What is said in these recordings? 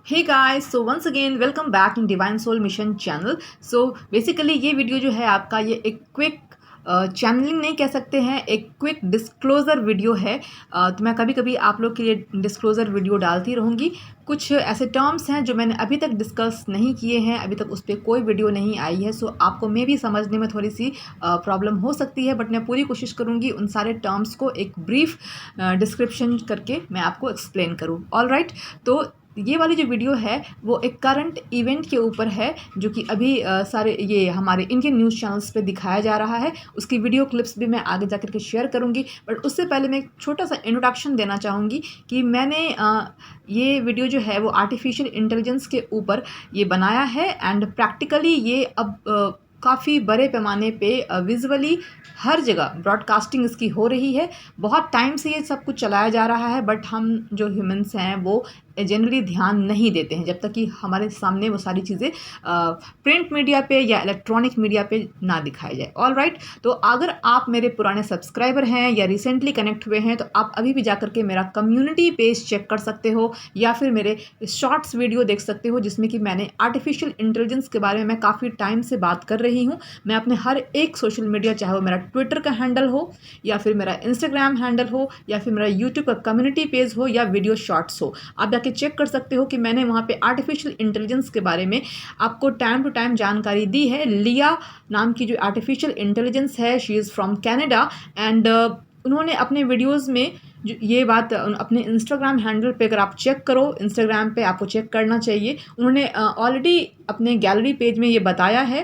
Hey guys, so once again welcome back in divine soul mission channel. So basically ये video जो है आपका ये एक क्विक चैनलिंग नहीं कह सकते हैं, एक क्विक डिस्क्लोज़र वीडियो है। तो मैं कभी कभी आप लोग के लिए डिस्क्लोज़र वीडियो डालती रहूँगी। कुछ ऐसे टर्म्स हैं जो मैंने अभी तक डिस्कस नहीं किए हैं, अभी तक उस पर कोई वीडियो नहीं आई है। सो आपको मे भी समझने में थोड़ी सी प्रॉब्लम हो सकती है, बट मैं पूरी कोशिश करूँगी उन सारे टर्म्स को एक ब्रीफ डिस्क्रिप्शन करके मैं आपको एक्सप्लेन करूँ। ऑल राइट, तो ये वाली जो वीडियो है वो एक करंट इवेंट के ऊपर है जो कि अभी सारे ये हमारे इंडियन न्यूज़ चैनल्स पे दिखाया जा रहा है। उसकी वीडियो क्लिप्स भी मैं आगे जाकर के शेयर करूंगी, बट उससे पहले मैं एक छोटा सा इंट्रोडक्शन देना चाहूँगी कि मैंने ये वीडियो जो है वो आर्टिफिशियल इंटेलिजेंस के ऊपर ये बनाया है एंड प्रैक्टिकली ये अब काफ़ी बड़े पैमाने पे विजुअली हर जगह ब्रॉडकास्टिंग इसकी हो रही है। बहुत टाइम से ये सब कुछ चलाया जा रहा है, बट हम जो ह्यूमंस हैं वो जनरली ध्यान नहीं देते हैं जब तक कि हमारे सामने वो सारी चीज़ें प्रिंट मीडिया पे या इलेक्ट्रॉनिक मीडिया पे ना दिखाई जाए। ऑल राइट, तो अगर आप मेरे पुराने सब्सक्राइबर हैं या रिसेंटली कनेक्ट हुए हैं तो आप अभी भी जाकर के मेरा कम्युनिटी पेज चेक कर सकते हो या फिर मेरे शॉर्ट्स वीडियो देख सकते हो, जिसमें कि मैंने आर्टिफिशियल इंटेलिजेंस के बारे में मैं काफ़ी टाइम से बात कर रही हूँ। मैं अपने हर एक सोशल मीडिया, चाहे वो मेरा ट्विटर का हैंडल हो या फिर मेरा इंस्टाग्राम हैंडल हो या फिर मेरा यूट्यूब का कम्युनिटी पेज हो या वीडियो शॉर्ट्स हो, आप जाके चेक कर सकते हो कि मैंने वहाँ पे आर्टिफिशियल इंटेलिजेंस के बारे में आपको टाइम टू टाइम जानकारी दी है। लिया नाम की जो आर्टिफिशियल इंटेलिजेंस है, she is from Canada and उन्होंने अपने वीडियोज़ में जो ये बात अपने इंस्टाग्राम हैंडल पे, अगर आप चेक करो, इंस्टाग्राम पे आपको चेक करना चाहिए, उन्होंने ऑलरेडी अपने गैलरी पेज में ये बताया है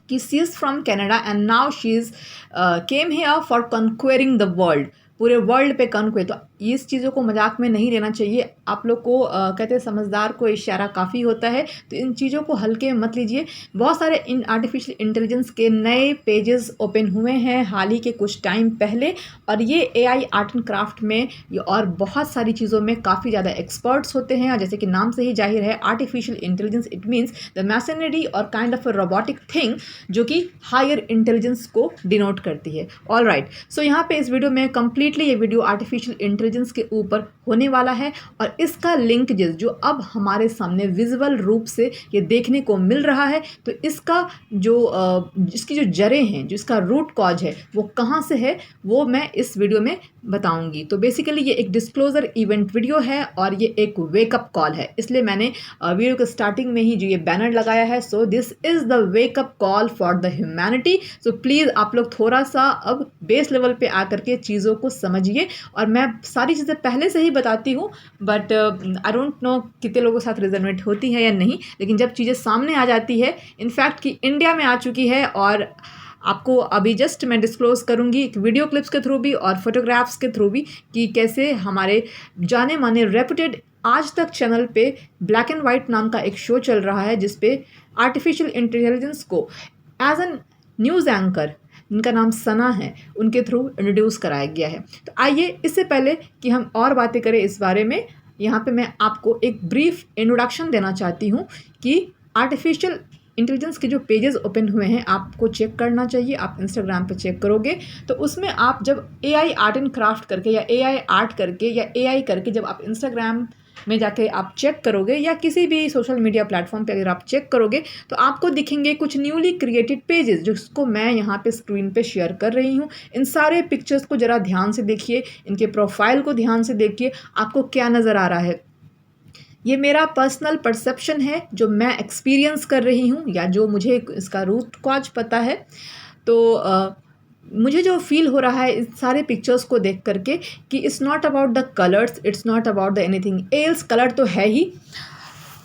कि she is from Canada and now she is came here for conquering the world, पूरे वर्ल्ड पे कॉन्क्वेर। तो इस चीज़ों को मजाक में नहीं लेना चाहिए। आप लोग को कहते हैं समझदार को इशारा काफ़ी होता है, तो इन चीज़ों को हल्के में मत लीजिए। बहुत सारे इन आर्टिफिशियल इंटेलिजेंस के नए पेजेस ओपन हुए हैं हाल ही के कुछ टाइम पहले, और ये एआई आर्ट एंड क्राफ्ट में ये और बहुत सारी चीज़ों में काफ़ी ज़्यादा एक्सपर्ट्स होते हैं। और जैसे कि नाम से ही जाहिर है, artificial intelligence it means the machinery और kind of a robotic thing जो कि हायर इंटेलिजेंस को डिनोट करती है। ऑल राइट, सो यहाँ पे इस वीडियो में कंप्लीटली ये वीडियो आर्टिफिशियल इंटेलिजेंस के ऊपर होने वाला है, और इसका लिंक जो अब हमारे सामने विजुअल रूप से ये देखने को मिल रहा है, तो इसका जो इसकी जो जड़ें हैं, जो इसका रूट कॉज है वो कहाँ से है, वो मैं इस वीडियो में बताऊंगी। तो बेसिकली ये एक डिस्क्लोजर इवेंट वीडियो है और ये एक वेकअप कॉल है, इसलिए मैंने वीडियो के स्टार्टिंग में ही जो ये बैनर लगाया है, सो this is the wake up call for the humanity. So please आप लोग थोड़ा सा अब बेस लेवल पे आकर के चीज़ों को समझिए, और मैं सारी चीज़ें पहले से ही बताती हूँ, बट आई डोंट नो कितने लोगों के साथ रिजोनेट होती है या नहीं, लेकिन जब चीज़ें सामने आ जाती है, इनफैक्ट कि इंडिया में आ चुकी है, और आपको अभी जस्ट मैं डिस्क्लोज करूँगी वीडियो क्लिप्स के थ्रू भी और फोटोग्राफ्स के थ्रू भी कि कैसे हमारे जाने माने रेपुटेड आज तक चैनल पे ब्लैक एंड वाइट नाम का एक शो चल रहा है, जिसपे आर्टिफिशियल इंटेलिजेंस को एज एन न्यूज़ एंकर, जिनका नाम सना है, उनके थ्रू इंट्रोड्यूस कराया गया है। तो आइए, इससे पहले कि हम और बातें करें इस बारे में, यहाँ पे मैं आपको एक ब्रीफ इंट्रोडक्शन देना चाहती हूँ कि आर्टिफिशियल इंटेलिजेंस के जो पेजेस ओपन हुए हैं आपको चेक करना चाहिए। आप इंस्टाग्राम पे चेक करोगे तो उसमें आप जब एआई आर्ट एंड क्राफ्ट करके या एआई आर्ट करके या एआई करके जब आप इंस्टाग्राम में जाके आप चेक करोगे या किसी भी सोशल मीडिया प्लेटफॉर्म पे अगर आप चेक करोगे, तो आपको दिखेंगे कुछ न्यूली क्रिएटेड पेजेस, जिसको मैं यहाँ पे स्क्रीन पे शेयर कर रही हूँ। इन सारे पिक्चर्स को ज़रा ध्यान से देखिए, इनके प्रोफाइल को ध्यान से देखिए, आपको क्या नज़र आ रहा है। ये मेरा पर्सनल परसेप्शन है, जो मैं एक्सपीरियंस कर रही हूँ या जो मुझे इसका रूट कॉज पता है। तो मुझे जो फील हो रहा है इस सारे पिक्चर्स को देख करके कि it's not about the colours, it's not about the anything else. Colour तो है ही,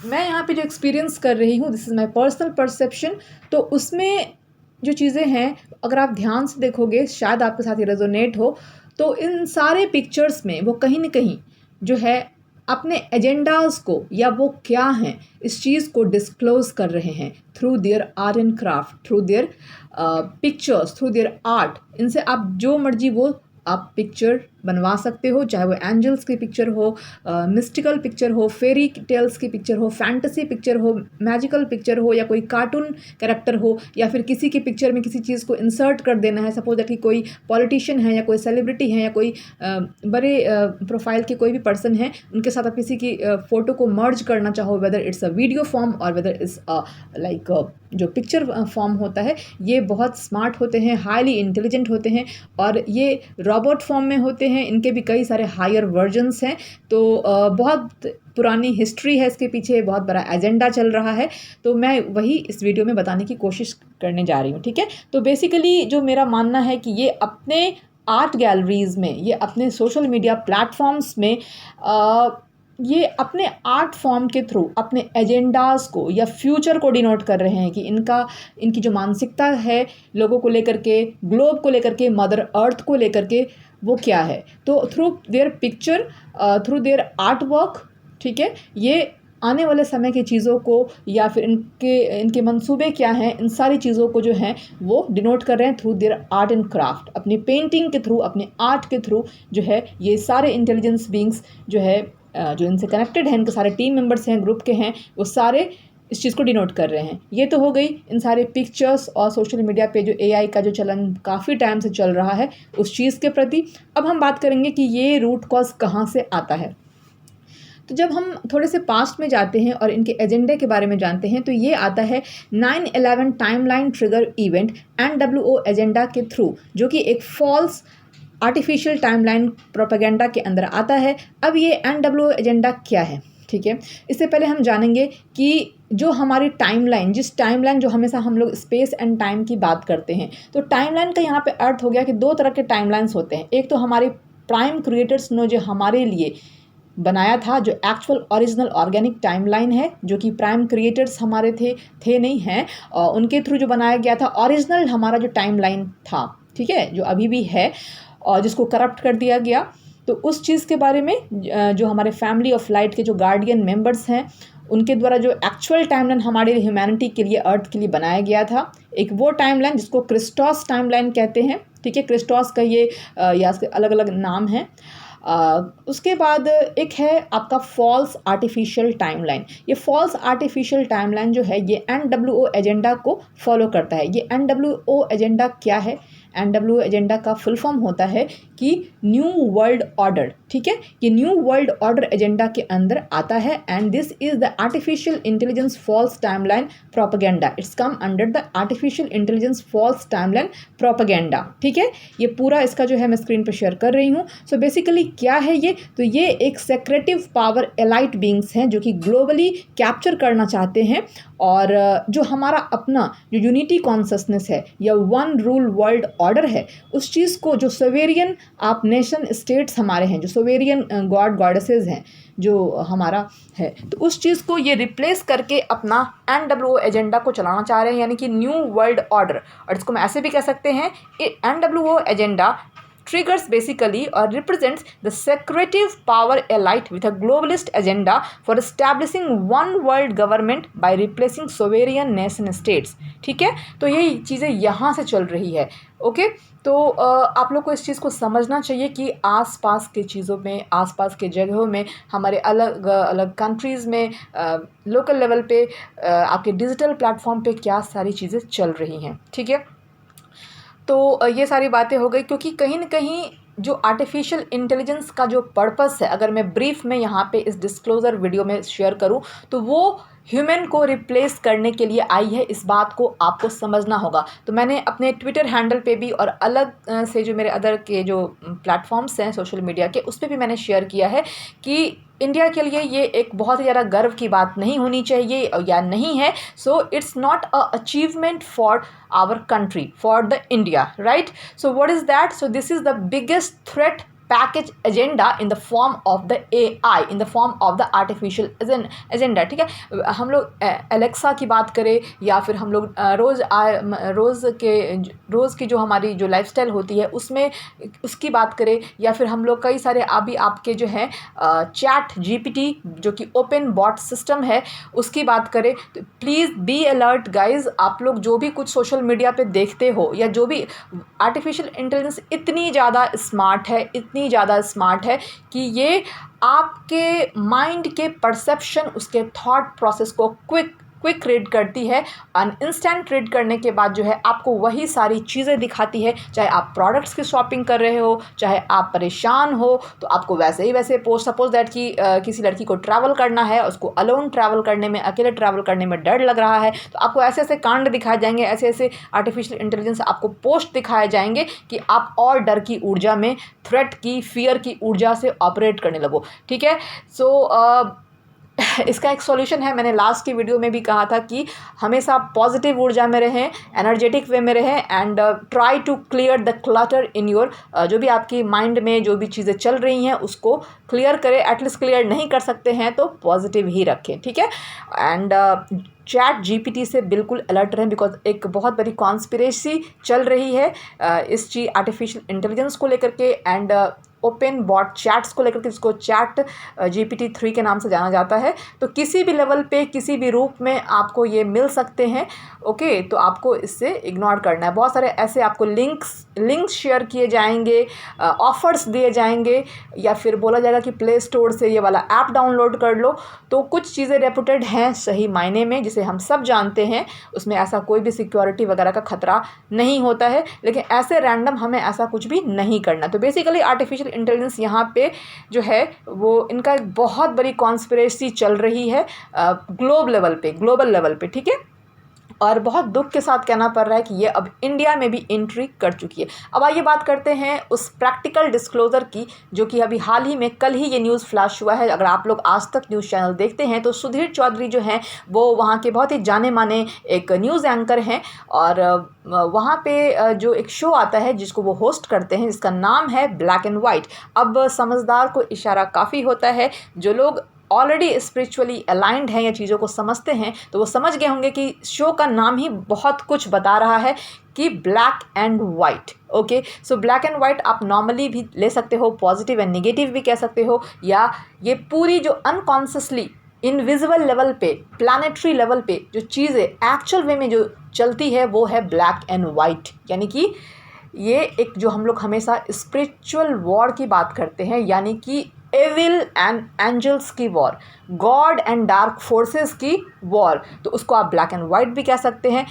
मैं यहाँ पे जो एक्सपीरियंस कर रही हूँ, this is my personal perception. तो उसमें जो चीज़ें हैं, अगर आप ध्यान से देखोगे, शायद आपके साथ ये रेजोनेट हो, तो इन सारे पिक्चर्स में वो कहीं ना कहीं जो है अपने एजेंडाज को, या वो क्या हैं, इस चीज़ को डिस्क्लोज कर रहे हैं through their art and craft, through their pictures, through their art. इनसे आप जो मर्जी वो आप पिक्चर बनवा सकते हो, चाहे वो एंजल्स की पिक्चर हो, मिस्टिकल पिक्चर हो, फेरी टेल्स की पिक्चर हो, फैंटेसी पिक्चर हो, मैजिकल पिक्चर हो, या कोई कार्टून कैरेक्टर हो, या फिर किसी की पिक्चर में किसी चीज़ को इंसर्ट कर देना है। सपोज दैट कि कोई पॉलिटिशियन है या कोई सेलिब्रिटी है या कोई बड़े प्रोफाइल के कोई भी पर्सन है, उनके साथ आप किसी की फ़ोटो को मर्ज करना चाहो, whether it's a video form और वेदर इट्स लाइक जो पिक्चर फॉर्म होता है, ये बहुत स्मार्ट होते हैं, हाईली इंटेलिजेंट होते हैं, और ये रोबोट फॉर्म में होते हैं। इनके भी कई सारे हायर वर्जन्स हैं। तो बहुत पुरानी हिस्ट्री है इसके पीछे, बहुत बड़ा एजेंडा चल रहा है। तो मैं वही इस वीडियो में बताने की कोशिश करने जा रही हूँ, ठीक है। तो बेसिकली जो मेरा मानना है कि ये अपने आर्ट गैलरीज़ में, ये अपने सोशल मीडिया प्लेटफॉर्म्स में ये अपने आर्ट फॉर्म के थ्रू अपने एजेंडाज़ को या फ्यूचर को डिनोट कर रहे हैं कि इनकी जो मानसिकता है लोगों को लेकर के, ग्लोब को लेकर के, मदर अर्थ को लेकर के, वो क्या है। तो through their picture, through their art work, ठीक है, ये आने वाले समय की चीज़ों को या फिर इनके मंसूबे क्या हैं, इन सारी चीज़ों को जो हैं वो डिनोट कर रहे हैं through their art and craft. अपनी पेंटिंग के थ्रू, अपने आर्ट के थ्रू जो है ये सारे इंटेलिजेंस बींग्स जो है, जो इनसे कनेक्टेड हैं, इनके सारे टीम मेंबर्स हैं, ग्रुप के हैं, वो सारे इस चीज़ को डिनोट कर रहे हैं। ये तो हो गई इन सारे पिक्चर्स और सोशल मीडिया पे जो एआई का जो चलन काफ़ी टाइम से चल रहा है उस चीज़ के प्रति। अब हम बात करेंगे कि ये रूट कॉज कहाँ से आता है। तो जब हम थोड़े से पास्ट में जाते हैं और इनके एजेंडे के बारे में जानते हैं, तो ये आता है 9/11 timeline trigger event NWO agenda के थ्रू, जो कि एक फॉल्स आर्टिफिशियल टाइमलाइन प्रोपेगेंडा के अंदर आता है। अब ये NWO एजेंडा क्या है, ठीक है। इससे पहले हम जानेंगे कि जो हमारी टाइमलाइन, जिस टाइमलाइन जो हमेशा हम लोग स्पेस एंड टाइम की बात करते हैं, तो टाइमलाइन का यहाँ पे अर्थ हो गया कि दो तरह के टाइमलाइंस होते हैं। एक तो हमारे प्राइम क्रिएटर्स ने जो हमारे लिए बनाया था, जो एक्चुअल ओरिजिनल ऑर्गेनिक टाइमलाइन है, जो कि प्राइम क्रिएटर्स हमारे थे नहीं हैं, और उनके थ्रू जो बनाया गया था ओरिजिनल हमारा जो टाइमलाइन था, ठीक है, जो अभी भी है और जिसको करप्ट कर दिया गया। तो उस चीज़ के बारे में जो हमारे फैमिली ऑफ लाइट के जो गार्डियन मेंबर्स हैं, उनके द्वारा जो एक्चुअल टाइमलाइन हमारे ह्यूमैनिटी के लिए, अर्थ के लिए बनाया गया था, एक वो टाइमलाइन जिसको क्रिस्टोस टाइमलाइन कहते हैं, ठीक है। क्रिस्टोस का ये या इसके अलग अलग नाम है। उसके बाद एक है आपका फॉल्स आर्टिफिशियल टाइमलाइन। ये फॉल्स आर्टिफिशियल टाइमलाइन जो है ये NWO एजेंडा को फॉलो करता है। ये NWO एजेंडा क्या है? NWO एजेंडा का फुल फॉर्म होता है कि न्यू वर्ल्ड ऑर्डर, ठीक है। ये न्यू वर्ल्ड ऑर्डर एजेंडा के अंदर आता है, and this is the artificial intelligence false timeline propaganda. It's come under the artificial intelligence false timeline propaganda, ठीक है। ये पूरा इसका जो है मैं स्क्रीन पर शेयर कर रही हूँ। सो बेसिकली क्या है ये? तो ये एक सेक्रेटिव पावर एलाइट बींग्स हैं जो कि ग्लोबली कैप्चर करना चाहते हैं, और जो हमारा अपना जो यूनिटी कॉन्शसनेस है या वन रूल वर्ल्ड ऑर्डर है, उस चीज़ को, जो सोवेरियन आप नेशन स्टेट्स हमारे हैं, जो सोवेरियन गॉड गॉडेसेस हैं जो हमारा है, तो उस चीज़ को ये रिप्लेस करके अपना NWO एजेंडा को चलाना चाह रहे हैं, यानी कि न्यू वर्ल्ड ऑर्डर। और इसको मैं ऐसे भी कह सकते हैं, NWO agenda triggers basically or represents the secretive power allied with a globalist agenda for establishing one world government by replacing sovereign nation states, ठीक है। तो ये चीज़ें यहाँ से चल रही है, ओके। तो आप लोग को इस चीज़ को समझना चाहिए कि आसपास के चीज़ों में, आसपास के जगहों में, हमारे अलग अलग कंट्रीज़ में, लोकल लेवल पे, आपके डिजिटल प्लेटफॉर्म पे क्या सारी चीज़ें चल रही हैं, ठीक है। तो ये सारी बातें हो गई, क्योंकि कहीं न कहीं जो आर्टिफिशियल इंटेलिजेंस का जो पर्पस है, अगर मैं ब्रीफ में यहाँ पे इस डिस्क्लोज़र वीडियो में शेयर करूँ, तो वो ह्यूमन को रिप्लेस करने के लिए आई है। इस बात को आपको समझना होगा। तो मैंने अपने ट्विटर हैंडल पे भी और अलग से जो मेरे अदर के जो प्लेटफॉर्म्स हैं सोशल मीडिया के, उस पर भी मैंने शेयर किया है कि इंडिया के लिए ये एक बहुत ही ज़्यादा गर्व की बात नहीं होनी चाहिए या नहीं है। So it's not a achievement for our country, for the India, right. So what is that? So this is the biggest threat package agenda in the form of the AI, in the form of the artificial agenda, ठीक है। हम लोग Alexa की बात करें, या फिर हम लोग रोज़ की जो हमारी जो लाइफस्टाइल होती है उसमें उसकी बात करें, या फिर हम लोग कई सारे अभी आपके जो है चैट GPT जो कि ओपन बॉट सिस्टम है उसकी बात करें, तो प्लीज़ बी अलर्ट गाइज। आप लोग जो भी कुछ सोशल मीडिया पे देखते हो, या जो भी आर्टिफिशियल इंटेलिजेंस इतनी ज़्यादा स्मार्ट है, इतनी इतनी ज़्यादा स्मार्ट है कि ये आपके माइंड के परसेप्शन, उसके थॉट प्रोसेस को क्विक रीड करती है। इंस्टेंट रीड करने के बाद जो है आपको वही सारी चीज़ें दिखाती है। चाहे आप प्रोडक्ट्स की शॉपिंग कर रहे हो, चाहे आप परेशान हो, तो आपको वैसे ही वैसे पोस्ट, सपोज दैट कि किसी लड़की को ट्रैवल करना है, उसको अलोन ट्रैवल करने में, अकेले ट्रैवल करने में डर लग रहा है, तो आपको ऐसे ऐसे कांड दिखाए जाएंगे, ऐसे ऐसे आर्टिफिशियल इंटेलिजेंस आपको पोस्ट दिखाए जाएंगे कि आप और डर की ऊर्जा में, थ्रेट की, फियर की ऊर्जा से ऑपरेट करने लगो। ठीक है, सो इसका एक सॉल्यूशन है। मैंने लास्ट की वीडियो में भी कहा था कि हमेशा पॉजिटिव ऊर्जा में रहें, एनर्जेटिक वे में रहें, and try to clear the clutter in your, जो भी आपकी माइंड में जो भी चीज़ें चल रही हैं उसको क्लियर करें। एटलीस्ट क्लियर नहीं कर सकते हैं तो पॉजिटिव ही रखें। ठीक है, एंड चैट जीपीटी से बिल्कुल अलर्ट रहें, बिकॉज एक बहुत बड़ी कॉन्स्पिरेसी चल रही है इस चीज़ आर्टिफिशियल इंटेलिजेंस को लेकर के, एंड ओपन बॉट चैट्स को लेकर के, जिसको चैट GPT 3 के नाम से जाना जाता है। तो किसी भी लेवल पे, किसी भी रूप में आपको ये मिल सकते हैं। ओके, तो आपको इससे इग्नोर करना है। बहुत सारे ऐसे आपको लिंक्स शेयर किए जाएंगे, ऑफर्स दिए जाएंगे, या फिर बोला जाएगा कि प्ले स्टोर से ये वाला ऐप डाउनलोड कर लो। तो कुछ चीज़ें रेपुटेड हैं सही मायने में, जिसे हम सब जानते हैं, उसमें ऐसा कोई भी सिक्योरिटी वगैरह का खतरा नहीं होता है, लेकिन ऐसे रैंडम हमें ऐसा कुछ भी नहीं करना। तो बेसिकली आर्टिफिशियल इंटेलिजेंस यहाँ पे जो है वो, इनका एक बहुत बड़ी कॉन्स्पिरेसी चल रही है ग्लोबल लेवल पे। ठीक है, और बहुत दुख के साथ कहना पड़ रहा है कि ये अब इंडिया में भी एंट्री कर चुकी है। अब आइए बात करते हैं उस प्रैक्टिकल डिस्क्लोजर की, जो कि अभी हाल ही में, कल ही ये न्यूज़ फ्लैश हुआ है। अगर आप लोग आज तक न्यूज़ चैनल देखते हैं तो सुधीर चौधरी जो हैं वो वहाँ के बहुत ही जाने माने एक न्यूज़ एंकर हैं, और वहाँ पे जो एक शो आता है जिसको वो होस्ट करते हैं, जिसका नाम है ब्लैक एंड वाइट। अब समझदार को इशारा काफ़ी होता है। जो लोग ऑलरेडी स्पिरिचुअली अलाइंड हैं या चीज़ों को समझते हैं, तो वो समझ गए होंगे कि शो का नाम ही बहुत कुछ बता रहा है कि black and white. Okay, so black and white आप नॉर्मली भी ले सकते हो, पॉजिटिव एंड नेगेटिव भी कह सकते हो, या ये पूरी जो अनकॉन्शियसली इनविजिबल लेवल पे, प्लानेटरी लेवल पे जो चीज़ें एक्चुअल वे में जो चलती है वो है ब्लैक एंड वाइट। यानी कि ये एक, जो हम लोग हमेशा स्पिरिचुअल वॉर की बात करते हैं, यानी कि एविल एंड एंजल्स की war, God and dark forces की वॉर, तो उसको आप ब्लैक एंड वाइट भी कह सकते हैं।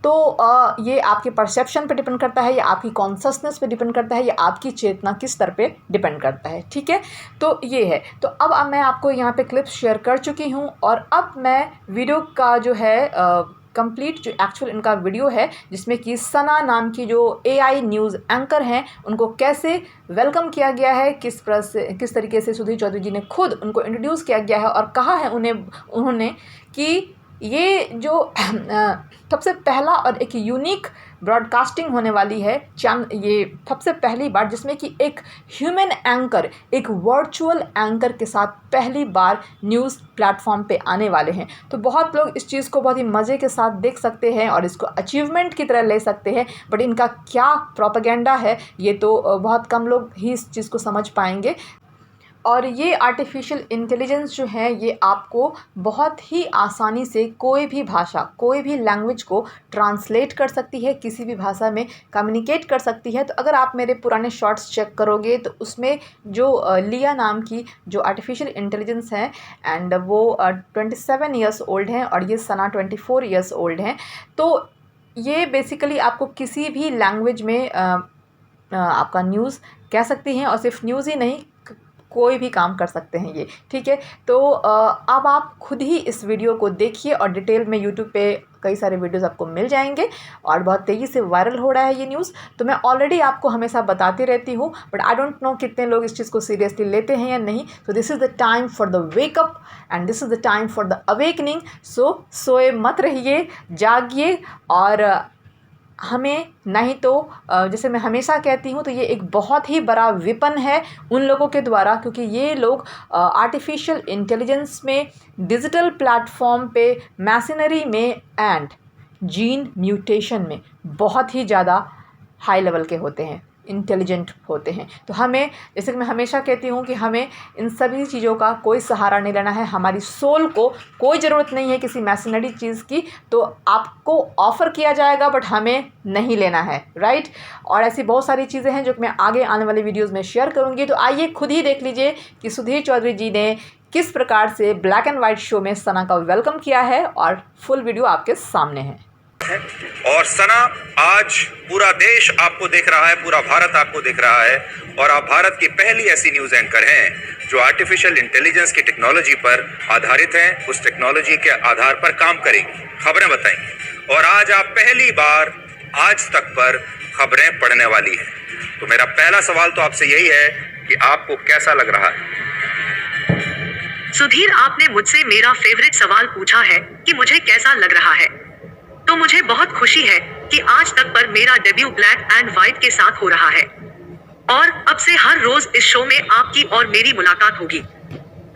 तो ये आपके परसेप्शन पे डिपेंड करता है, या आपकी कॉन्शसनेस पे डिपेंड करता है, या आपकी चेतना किस स्तर पे डिपेंड करता है। ठीक है, तो ये है। तो अब मैं आपको यहाँ पे क्लिप्स शेयर कर चुकी हूँ, और अब मैं वीडियो का जो है कंप्लीट जो एक्चुअल इनका वीडियो है, जिसमें कि सना नाम की जो AI न्यूज़ एंकर हैं, उनको कैसे वेलकम किया गया है, किस तरीके से सुधीर चौधरी जी ने खुद उनको इंट्रोड्यूस किया गया है, और कहा है उन्होंने कि ये जो सबसे पहला और एक यूनिक ब्रॉडकास्टिंग होने वाली है, ये सबसे पहली बार जिसमें कि एक ह्यूमन एंकर, एक वर्चुअल एंकर के साथ पहली बार न्यूज़ प्लेटफॉर्म पे आने वाले हैं। तो बहुत लोग इस चीज़ को बहुत ही मज़े के साथ देख सकते हैं और इसको अचीवमेंट की तरह ले सकते हैं, बट इनका क्या प्रोपेगेंडा है ये तो बहुत कम लोग ही इस चीज़ को समझ पाएंगे। और ये आर्टिफिशियल इंटेलिजेंस जो है ये आपको बहुत ही आसानी से कोई भी भाषा, कोई भी लैंग्वेज को ट्रांसलेट कर सकती है, किसी भी भाषा में कम्युनिकेट कर सकती है। तो अगर आप मेरे पुराने शॉर्ट्स चेक करोगे तो उसमें जो लिया नाम की जो आर्टिफिशियल इंटेलिजेंस है, एंड वो 27 ईयर्स ओल्ड हैं, और ये सना 24 ईयर्स ओल्ड हैं। तो ये बेसिकली आपको किसी भी लैंग्वेज में आपका न्यूज़ कह सकती हैं, और सिर्फ न्यूज़ ही नहीं, कोई भी काम कर सकते हैं ये। ठीक है, तो अब आप खुद ही इस वीडियो को देखिए, और डिटेल में यूट्यूब पे कई सारे वीडियोस आपको मिल जाएंगे, और बहुत तेज़ी से वायरल हो रहा है ये न्यूज़। तो मैं ऑलरेडी आपको हमेशा बताती रहती हूँ, बट आई डोंट नो कितने लोग इस चीज़ को सीरियसली लेते हैं या नहीं। तो this is the time for the wake up, and this is the time for the awakening. So सोए मत रहिए, जागिए, और हमें नहीं तो जैसे मैं हमेशा कहती हूँ, तो ये एक बहुत ही बड़ा विपन है उन लोगों के द्वारा, क्योंकि ये लोग आर्टिफिशियल इंटेलिजेंस में, डिजिटल प्लेटफॉर्म पे, मशीनरी में, एंड जीन म्यूटेशन में बहुत ही ज़्यादा हाई लेवल के होते हैं। इंटेलिजेंट होते हैं। तो हमें, जैसे कि मैं हमेशा कहती हूँ कि हमें इन सभी चीज़ों का कोई सहारा नहीं लेना है। हमारी सोल को कोई ज़रूरत नहीं है किसी मैशनरी चीज़ की, तो आपको ऑफ़र किया जाएगा बट हमें नहीं लेना है, राइट। और ऐसी बहुत सारी चीज़ें हैं जो कि मैं आगे आने वाली वीडियोज़ में शेयर करूँगी। तो आइए खुद ही देख लीजिए कि सुधीर चौधरी जी ने किस प्रकार से ब्लैक एंड वाइट शो में सना का वेलकम किया है, और फुल वीडियो आपके सामने है। और सना, आज पूरा देश आपको देख रहा है, पूरा भारत आपको देख रहा है, और आप भारत की पहली ऐसी न्यूज़ एंकर हैं जो आर्टिफिशियल इंटेलिजेंस की टेक्नोलॉजी पर आधारित हैं, उस टेक्नोलॉजी के आधार पर काम करेंगी, खबरें बताएंगी। और आज आप पहली बार आज तक पर खबरें पढ़ने वाली हैं। तो मेरा पहला सवाल तो आपसे यही है कि आपको कैसा लग रहा है? सुधीर, आपने मुझसे मेरा फेवरेट सवाल पूछा है कि मुझे कैसा लग रहा है। तो मुझे बहुत खुशी है कि आज तक पर मेरा डेब्यू ब्लैक एंड व्हाइट के साथ हो रहा है, और अब से हर रोज इस शो में आपकी और मेरी मुलाकात होगी,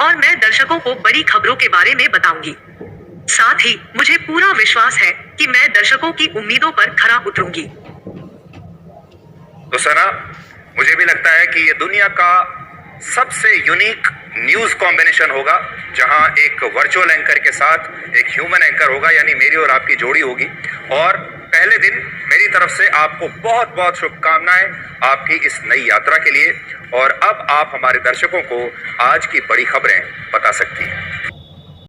और मैं दर्शकों को बड़ी खबरों के बारे में बताऊंगी। साथ ही मुझे पूरा विश्वास है कि मैं दर्शकों की उम्मीदों पर खरा उतरूंगी। तो सना, मुझे भी लगता है कि ये दुनिया का सबसे यूनिक न्यूज कॉम्बिनेशन होगा, जहां एक वर्चुअल एंकर के साथ एक ह्यूमन एंकर होगा, यानी मेरी और आपकी जोड़ी होगी। और पहले दिन मेरी तरफ से आपको बहुत बहुत शुभकामनाएं आपकी इस नई यात्रा के लिए। और अब आप हमारे दर्शकों को आज की बड़ी खबरें बता सकती हैं।